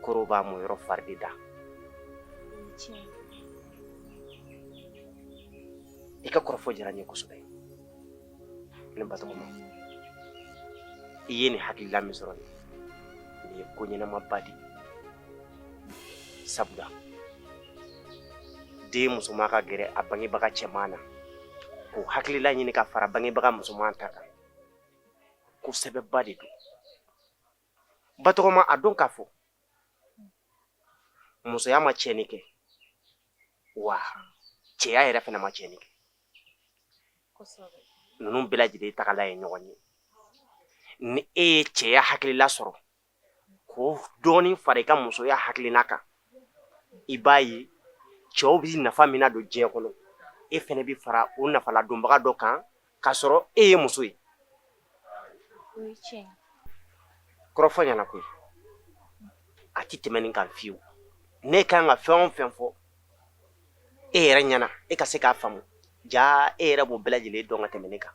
koro b'a mɔyɔrɔ fari de da. I ka kɔrɔfɔ diyara n ye kosɛbɛ ne Batɔgɔma. I ye nin hakilila min sɔrɔ nin ye ko ɲɛnamaba de sabula den musoman ka gɛrɛ a bangebaga cɛman na k'o hakilila ɲini ka fara bangebaga musoman ta kan kosɛbɛba de don. Batɔgɔma a dɔn k'a fɔ musoya ma tiɲɛni kɛ wa cɛya yɛrɛ fana ma tiɲɛni kɛ. Ninnu bɛɛ lajɛlen tagala ye ɲɔgɔn ye. Ni e ye cɛya hakilila sɔrɔ k'o dɔɔnin fara i ka musoya hakilina kan i b'a ye cɛw bɛ nafa min na don diɲɛ kɔnɔ e fana bɛ fara o nafaladonbaga dɔ kan k'a sɔrɔ e ye muso ye. Kɔrɔfɔ ɲɛna koyi a tɛ tɛmɛ nin kan fiyewu. Ne kan ka fɛn o fɛn fɔ e yɛrɛ ɲɛna e ka se k'a faamu ja e yɛrɛ b'o bɛɛ lajɛlen dɔn ka tɛmɛ ne kan.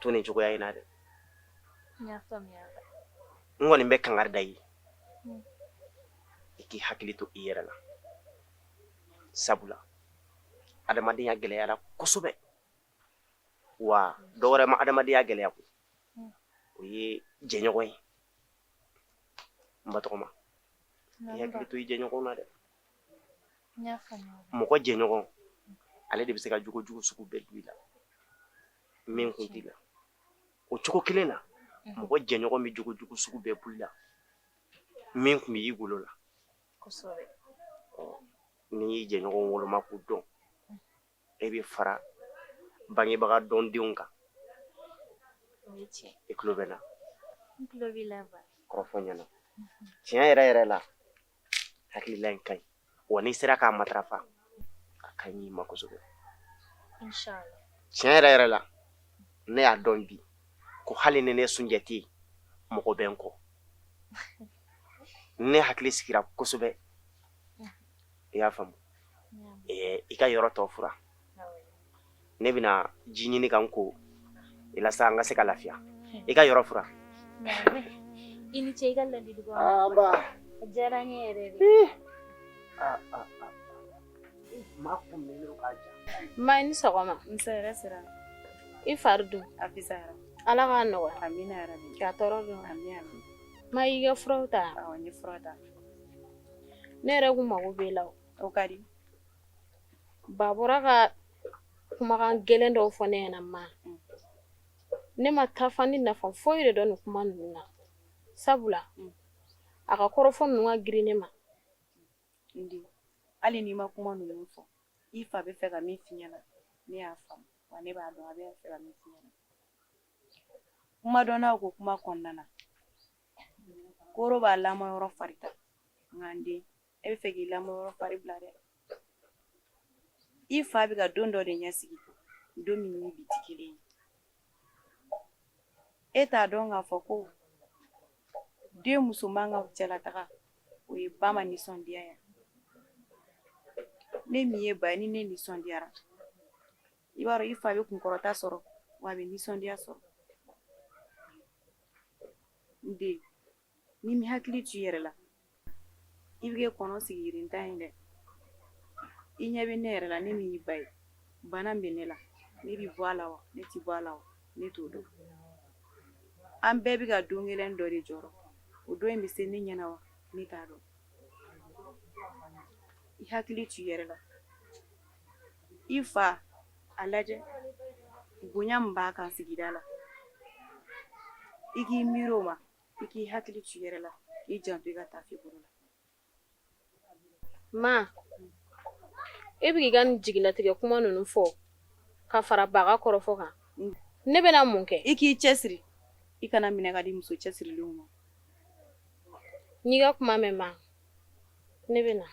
To nin cogoya in na dɛ. N kɔni bɛ kangari da i ye i k'i hakili to i yɛrɛ la sabula adamadenya gɛlɛyara kosɛbɛ wa dɔ wɛrɛ ma adamadenya gɛlɛya koyi o ye jɛɲɔgɔn ye. N Batɔgɔma i hakili to i jɛɲɔgɔn na dɛ. Mɔgɔ jɛɲɔgɔn ale de bɛ se ka jogo jugu sugu bɛɛ don i la min kun t'i la o cogo kelen na mɔgɔ jɛɲɔgɔn bɛ jogo jugu sugu bɛɛ bɔ i la min kun bɛ y'i golo la. N'i y'i jɛɲɔgɔn woloma k'u dɔn e bɛ fara bangebaga dɔndenw kan. I tulo bɛ na. Kɔrɔfɔ ɲɛna tiɲɛ yɛrɛ yɛrɛ la hakilila in ka ɲi wa n'i sera k'a matarafa a ka ɲi i ma kosɛbɛ. Tiɲɛ yɛrɛ yɛrɛ la ne y'a dɔn bi ko hali ni ne Sunjɛ tɛ yen mɔgɔ bɛ n kɔ. Ne hakili sigira kosɛbɛ i y'a faamu i ka yɔrɔ tɔ fura ne bɛna ji ɲini ka n ko i la sa an ka se ka lafiya i ka yɔrɔ fura. I ni ce i ka ladilikan. A diyara n ye yɛrɛ de. Maa kun bɛ ne k'a ja. Ma i ni sɔgɔma. Nse yɛrɛ sera. I fari dun. A fisayara. Ala k'a nɔgɔya. Amina yarabi. K'a tɔɔrɔ dɔn. Amina. Ma i ka furaw ta. Awɔ n ye fura ta. Ne yɛrɛ kun mago b'e la o. O ka di. Ba bɔra ka kumakan gɛlɛn dɔw fɔ ne ɲɛna ma. Ne ma taa fan ni nafa foyi de dɔn nin kuma ninnu na sabula a ka kɔrɔfɔ ninnu ka girin ne ma. Ndi hali n'i ma kuma ninnu fɔ i fa bɛ fɛ ka min f'i ɲɛna ne y'a faamu wa ne b'a dɔn a bɛ fɛ ka min f'i ɲɛna. Kuma dɔn n'a ko kuma kɔnɔna na koro b'a lamɔyɔrɔ farita nka n den e bɛ fɛ k'i lamɔyɔrɔ fari bila dɛ. I fa bɛ ka don dɔ de ɲɛsigi don min ni bi tɛ kelen ye. E t'a dɔn k'a fɔ ko den musoman ka cɛlataga o ye ba ma nisɔndiya ye. Ne min ye ba ye ni ne nisɔndiyara i b'a dɔn i fa bɛ kunkɔrɔta sɔrɔ wa a bɛ nisɔndiya sɔrɔ. N den ni mi hakili to i yɛrɛ la i bɛ kɛ kɔnɔ sigi yirintan ye dɛ. I ɲɛ bɛ ne yɛrɛ la ne min y'i ba ye bana bɛ ne la ne bɛ bɔ a la wa ne tɛ bɔ a la wa ne t'o dɔn. An bɛɛ bɛ ka don kelen dɔ de jɔrɔ o don in bɛ se ne ɲɛna wa ne t'a dɔn. I hakili to i yɛrɛ la i fa a lajɛ bonya min b'a kan sigida la i k'i miiri o ma i k'i hakili to i yɛrɛ la i janto i ka taafe bolo la. Ma e bɛ k'i ka nin jigilatigɛ kuma ninnu fɔ ka fara baga kɔrɔfɔ kan ne bɛna mun kɛ. I k'i cɛsiri i kana minɛ ka di muso cɛsirilenw ma. N'i ka kuma mɛn ma ne bɛna.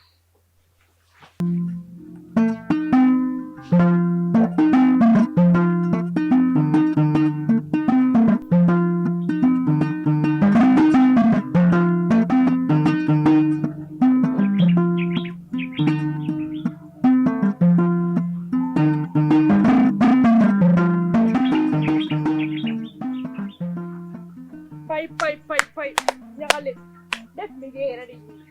Pai ɲagale Ne tun bɛ k'e yɛrɛ de ɲini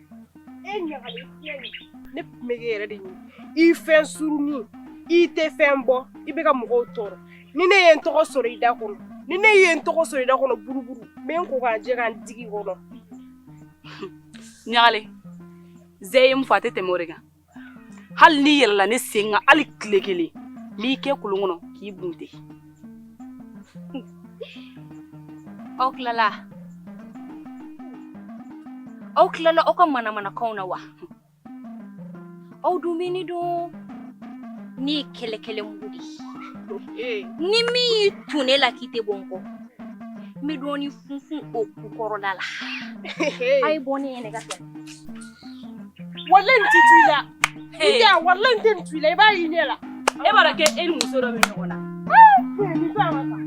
e ɲagalen filɛ nin ne tun bɛ k'e yɛrɛ de ɲini I fɛn surunin I tɛ fɛn bɔ I bɛ ka mɔgɔw tɔɔrɔ ni ne ye n tɔgɔ sɔrɔ I da kɔnɔ ni ne ye n tɔgɔ sɔrɔ I da kɔnɔ buruburu n bɛ n ko k'an jɛ k'an digi kɔnɔ ɲagale Zɛ ye mun fɔ a tɛ tɛmɛ o de kan hali n'i yɛlɛla ne sen kan hali tile kelen n b'i kɛ kolon kɔnɔ k'i bunte aw tilala aw ka manamanakanw na wa aw dun bɛ ni dɔn ne ye kɛlɛkɛlɛmugu de ye ni min y'i tun ne la k'i tɛ bɔ n kɔ n bɛ dɔɔni funfun o kukɔrɔla la a ye bɔ ne ye ne ka tɛmɛ walahi n tɛ tu I la I tɛ walahi n tɛ n tu I la I b'a ye ne la e b'a dɔn k'e ni muso dɔ bɛ ɲɔgɔn na nin fɛn ma ta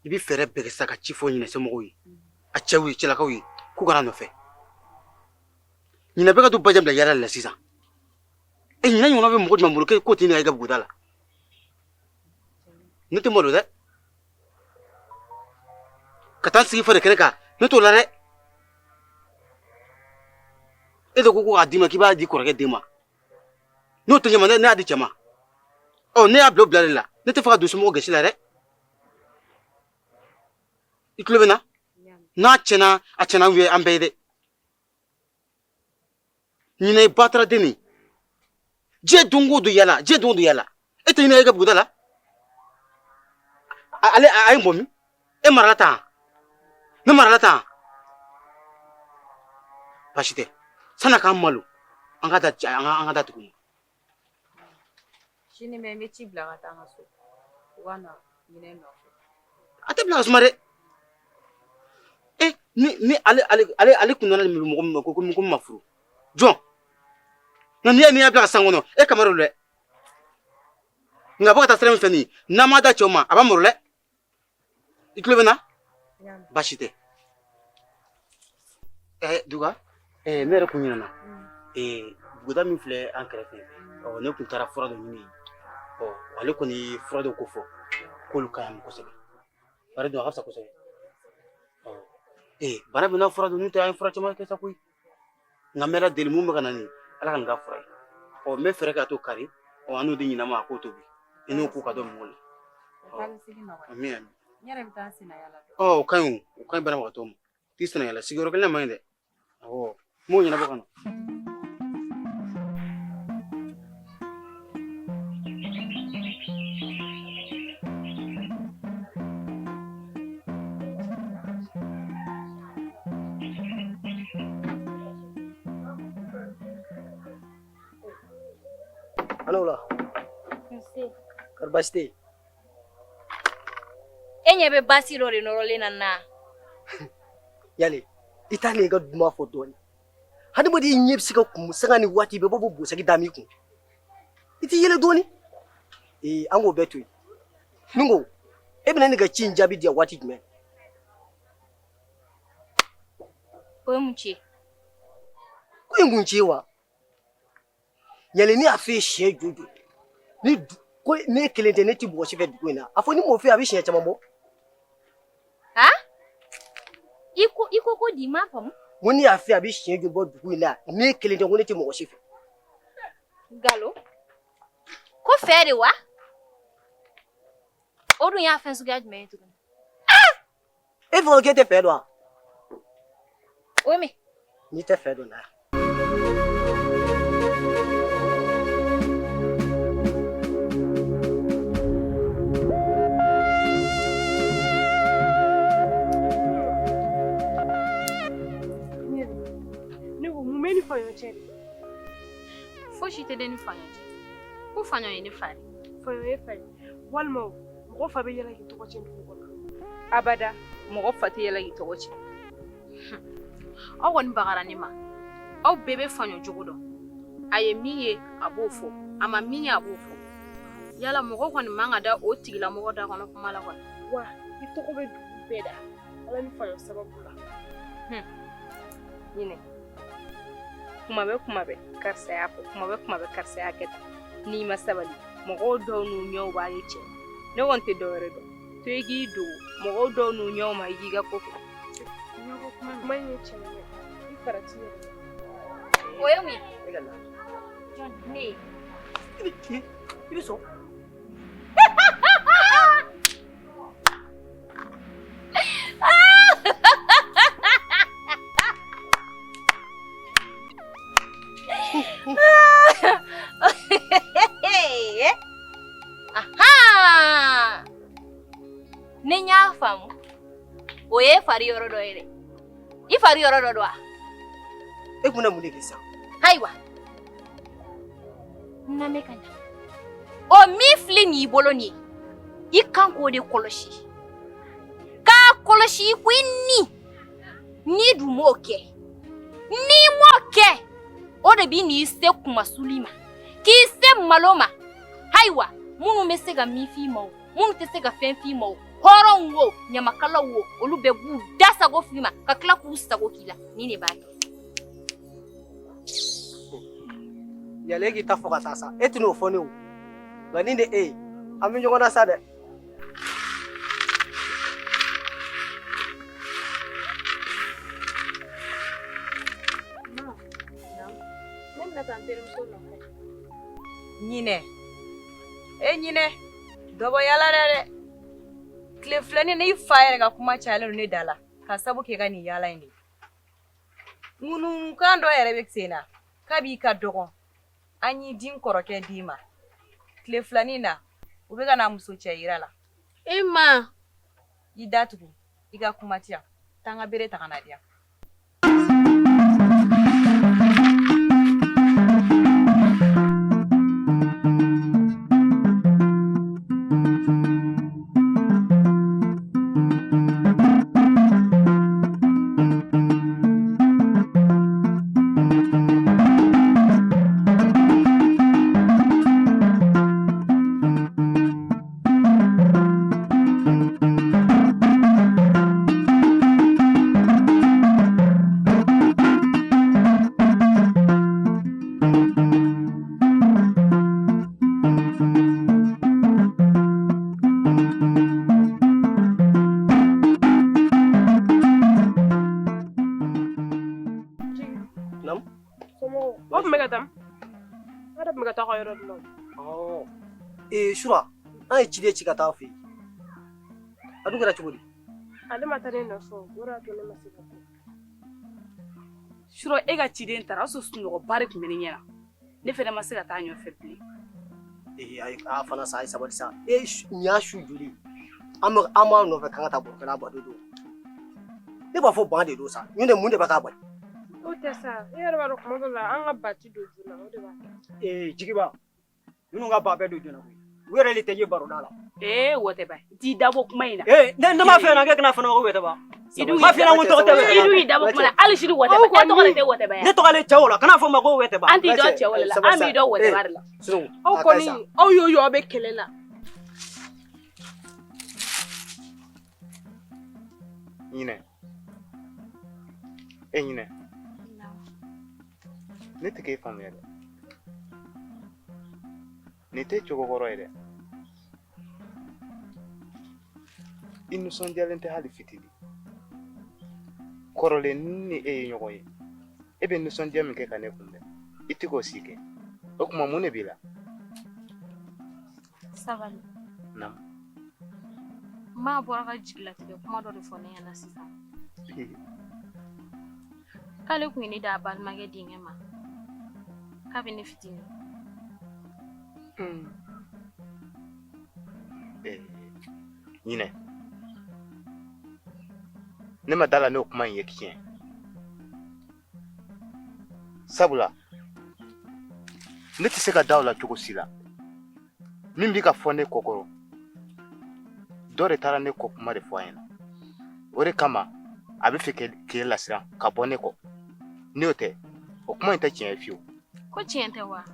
I bɛ fɛɛrɛ bɛɛ kɛ sa ka ci fɔ ɲinɛsɛmɔgɔw ye a cɛw ye cɛlakaw ye k'u kana nɔfɛ ɲinɛ bɛ ka to bajan bila yala la sisan ɲinɛ ɲɔgɔn bɛ mɔgɔ jumɛn bolo k'o tɛ ɲininka I ka buguda la ne tɛ malo dɛ ka taa sigi fɔ de kɛnɛ kan ne t'o la dɛ e de ko k'a d'i ma k'i b'a di kɔrɔkɛ den ma n'o tɛ ɲama ne y'a di cɛ ma ne y'a bila o bilali la ne tɛ fɛ ka don somɔgɔw gasi la dɛ I tulo bɛ na n'a tiɲɛna a tiɲɛna u ye an bɛɛ ye dɛ ɲinɛ ye batara den nin diɲɛ don o don yala diɲɛ don o don yala e tɛ ɲinɛ I ka buguda la ale a ye mɔgɔ min e marala tan ne marala tan baasi tɛ san'a k'an malo an ka taa tugun sini bɛ n bɛ ci bila ka taa n ka so u ka na ɲinɛ nɔfɛ a tɛ bila ka suma dɛ ni ale kun nana mɔgɔ min ma ko min ma furu jɔn nka n'i y'a bila ka san kɔnɔ e kamaro dɛ nka bɔ ka taa sira min fɛ nin n'a ma da cɛw ma a b'a malo dɛ I tulo bɛ na baasi tɛ Duga ne yɛrɛ kun ɲinɛna buguda min filɛ an kɛrɛfɛ ne kun taara fura dɔ ɲini ale kɔni ye fura dɔ ko fɔ k'olu ka ɲi ma kosɛbɛ bari dɔn a ka fisa kosɛbɛ bana bɛ n'a fura dɔn n'u tɛ an ye fura caman kɛ sa koyi nka n bɛ ala deli mun bɛ ka na nin ala ka nin k'a fura ye n bɛ fɛɛrɛ k'a to kari an n'o di ɲinama a k'o tobi I n'o k'u ka dɔn mɔgɔw la amin o ka ɲi banabagatɔ ma t'i sɛnɛyala sigiyɔrɔ kelen man ɲi dɛ awɔ n b'o ɲɛnabɔ ka na Anola. Kar baasi tɛ yen. e ɲɛ bɛ basi dɔ de nɔrɔlen na na Yali I t'a ni ka duman fɔ dɔɔni hadamaden ɲɛ bɛ se ka kumu sanga ni waati bɛɛ bɔ busaki da min kun I t'i yɛlɛ dɔɔni an k'o bɛɛ to yen ni ko e bɛna ne ka ci in jaabi di yan waati jumɛn o ye mun ci ye ko in kun ci ye wa Yali ne y'a f'e ye siɲɛ jojo ko ne kelen tɛ ne tɛ bɔgɔ si fɛ dugu in na a fɔ ni m'o fɛ a bɛ siɲɛ caman bɔ I ko di m'a faamu ko ne y'a fɛ a bɛ siɲɛ joli bɔ dugu in na ne kelen tɛ ko ne tɛ mɔgɔ si fɛ Gallo ko fɛ de wa O dun y'a fɛn suguya jumɛn ye tuguni? E fɔ k'e tɛ fɛ dɔn wa? O ye min? N'i tɛ fɛ dɔn na. Ne ko mun bɛ ni faɲɔ cɛ de? Fosi tɛ ne ni faɲɔ cɛ. Ko faɲɔ ye ne fa de. Faɲɔ ye fa ye walima mɔgɔ fa bɛ yɛlɛ k'i tɔgɔ cɛn dugu kɔnɔ. Abada mɔgɔ fa tɛ yɛlɛ k'i tɔgɔ cɛn. Aw kɔni bagara ne ma. Aw bɛɛ bɛ faɲɔ jogo dɔn. A ye min ye a b'o fɔ. A ma min ye a b'o fɔ. Yala mɔgɔ kɔni man ka da o tigilamɔgɔ da kɔnɔ kuma la kɔni. Wa i tɔgɔ bɛ dugu bɛɛ da ala ni faɲɔ sababu la. Ɲinɛ kuma bɛ karisa y'a fɔ kuma bɛ karisa y'a kɛ tan n'i ma sabali mɔgɔw dɔw n'u ɲɛw b'a ye cɛ ne kɔni tɛ dɔwɛrɛ dɔn to i k'i dogo mɔgɔw dɔw n'u ɲɛw ma i k'i ka ko kɛ Kuma in ye tiɲɛ ye i farati yɛrɛ. O ye mun ye? E ka na. Jɔn, ne ye. I bɛ sɔn. Aha! Ne y'a faamu. O ye fari yɔrɔ dɔ ye dɛ. I fari yɔrɔ dɔ don wa? E kun na mun de kɛ sisan? Ayiwa. Na me ka ɲa. O min filɛ nin y'i bolo nin ye, I kan k'o de kɔlɔsi. K'a kɔlɔsi ko I ni. N'i dun m'o kɛ. N'i m'o kɛ, o de bi n'i se kumasuli ma. K'i se malo ma. Ayiwa, minnu bɛ se ka min f'i ma o, minnu tɛ se ka fɛn f'i ma o, hɔrɔnw o, ɲamakalaw o, olu bɛɛ b'u da sago f'i ma ka tila k'u sago k'i la. Ni de b'a kɛ. Yala e k'i ta fɔ ka taa sa e tɛ n'o fɔ ne o nka ni de e ye an bɛ ɲɔgɔn na sa dɛ. Ne bɛna taa n terimuso nɔfɛ. ɲinɛ ɲinɛ dɔ bɔ yala dɛ tile filɛni ni fa yɛrɛ ka kuma cayalen don ne da la ka sabu kɛ ka nin yala in de ŋunukan dɔ yɛrɛ bɛ sen na k'a b'i ka dɔgɔn an y'i din kɔrɔkɛ d'i ma tile filɛni na u bɛ ka na muso cɛ yira la I ma. I datugu I ka kuma ti yan taa n ka bere ta ka na di yan. O tun bɛ ka taa an yɛrɛ tun bɛ ka taa ka yɔrɔ dɔ la. Sura an ye ciden ci ka taa fɛ yen a dun kɛra cogo di? Ale ma taa ne nɔfɛ o de y'a to ne ma se ka taa. Sura e ka ciden taara o y'a sɔrɔ sunɔgɔba de tun bɛ ne ɲɛna ne fɛnɛ ma se ka taa ɲɔfɛ bilen. A fana sa a ye sabali sa nin y'a su joli an b'a nɔfɛ k'an ka taa Burukina ba de don ne b'a fɔ ban de don sa ɲun de mun de b'a k'a bali? O tɛ sa e yɛrɛ b'a dɔn kuma dɔ la an ka ba ti don joona o de b'a kɛ. Jigiba minnu ka ba bɛɛ don joona koyi u yɛrɛ de tɛ ye baroda la. O tɛ ban t'i dabɔ kuma in na. Ne m'a fɛ na kɛ kana fana ko Wɛtɛba. Ma fɛ na ko tɔgɔ tɛ Wɛtɛba. I dun y'i dabɔ kuma na hali sini Wɛtɛba e tɔgɔ de tɛ Wɛtɛba ye. Ne tɔgɔ le cɛw la kana fɔ ma ko Wɛtɛba. An t'i dɔn cɛw la an b'i dɔn Wɛtɛba de la. Aw kɔni aw y'o aw bɛ kɛlɛ la. Ɲinɛ e ɲinɛ ne tɛ k'e faamuya dɛ nin tɛ cogo kɔrɔ ye dɛ I nisɔndiyalen tɛ hali fitinin kɔrɔlen ni e ye ɲɔgɔn ye e bɛ nisɔndiya min kɛ ka ne kunbɛn I tɛ k'o si kɛ o tuma mun de b'i la? Sabali. Naamu. Ma bɔra ka jigila tigɛ kuma dɔ de fɔ ne ɲɛna sisan. K'ale kun ye ne d'a balimakɛ denkɛ ma. K'a bɛ ne fitinin. Ɲinɛ. Ne ma dala n'o kuma in ye tiɲɛ. Sabula ne tɛ se ka da o la cogo si la. Min bɛ ka fɔ ne kɔkɔrɔ dɔ de taara ne kɔ kuma de fɔ a ɲɛna. O de kama a bɛ fɛ k'e lasira ka bɔ ne kɔ. N'o tɛ o kuma in tɛ tiɲɛ ye fiyewu. Ko tiɲɛ tɛ wa?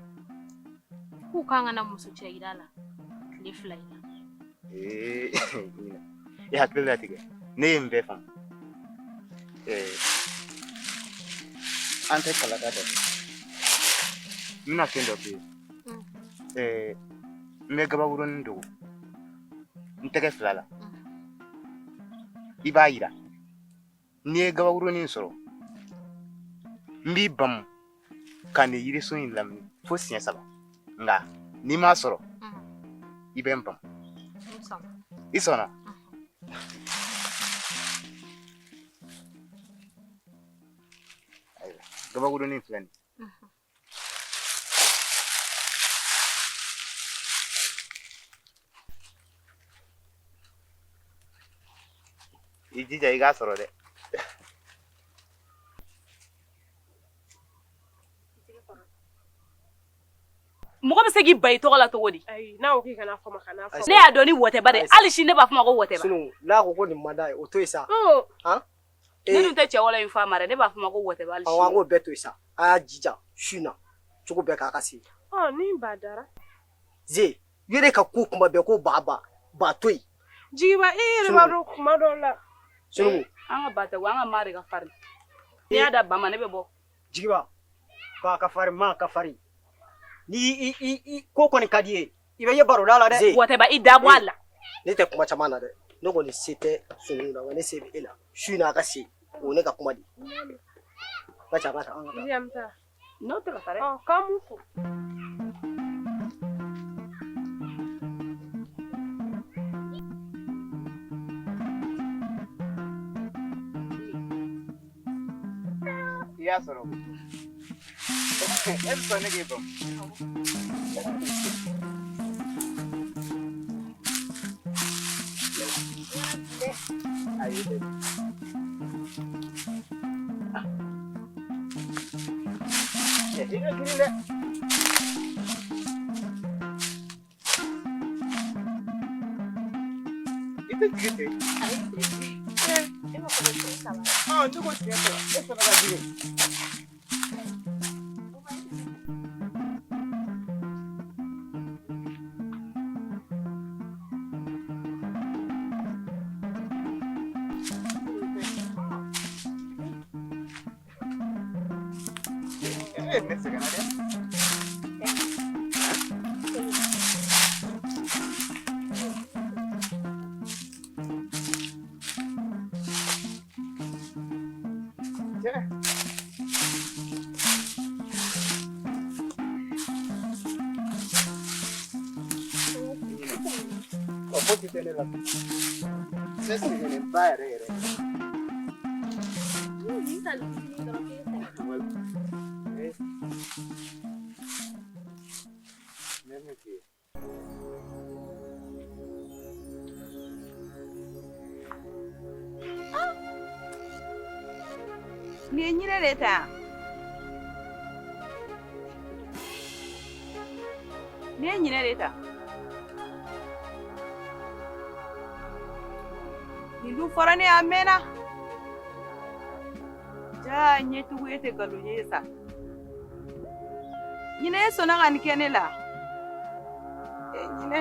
K'u kan ka na muso cɛ yira la tile 2 in na. E hakili la tigɛ. Ne ye n bɛɛ faamu. An tɛ kalata dɛ. N bɛna fɛn dɔ f'i ye. N bɛ gabakurunin dogo n tɛgɛ 2 la. I b'a yira. N'i ye gabakurunin sɔrɔ n b'i bamu ka nin yirisun in lamini fo siɲɛ 3. Nka n'i m'a sɔrɔ i bɛ n bamu. I sɔnna? Ayiwa gabakurunin filɛ nin. I jija I k'a sɔrɔ dɛ. Mɔgɔ bɛ se k'i ba I tɔgɔ la cogo di? Ayi n'a ko k'i kana fɔ ma kana fɔ. Ne y'a dɔn ni wɔtɛba de hali sini ne b'a fɔ ma ko wɔtɛba. Sunu n'a ko ko nin man d'a ye o to yen sa. Han? Ne dun tɛ cɛ wala in fa ma dɛ ne b'a fɔ ma ko wɔtɛba hali sini. Awɔ an k'o bɛɛ to yen sa. A y'a jija su in na cogo bɛɛ k'a ka se. Ni ba dara. Ze yɛrɛ ka ko kuma bɛɛ ko ba to yen. Jigiba I yɛrɛ b'a dɔn kuma dɔw la. Sunu. An ka ba tɛ wa an ka maa de ka farin. N'i y'a da ba ma ne bɛ bɔ. Jigiba ba ka farin ma ka farin. Ni I ko kɔni ka di ye I bɛ ye baroda la dɛ. Wɔtɛba I da bɔ a la. Ne tɛ kuma caman na dɛ. Ne kɔni se tɛ Sunu na wa ne se bɛ e la. Su in na a ka se o ne ka kuma di. Ka ca ka taa an ka taa. Diam ta. N'o tɛ ka taa dɛ. K'an m'u fo. I y'a sɔrɔ. E bɛ sɔn ne k'e bamu. Ayi dɛ. I ka girin dɛ. I tɛ jigin ten. E ma fɔ ko tiɲɛ saba. Ne ko tiɲɛ tɛ e fana ka girin. Ne sɛgɛnna dɛ. Fosi tɛ ne la. Ne sɛgɛnnenba yɛrɛ yɛrɛ. Ni ye ɲinɛ de ta yan? Ni ye ɲinɛ de ta? Nin dun fɔra ne a mɛnna. Jaa ɲɛtugu e tɛ nkalon ye sa. Ɲinɛ e sɔnna ka nin kɛ ne la. Ɲinɛ.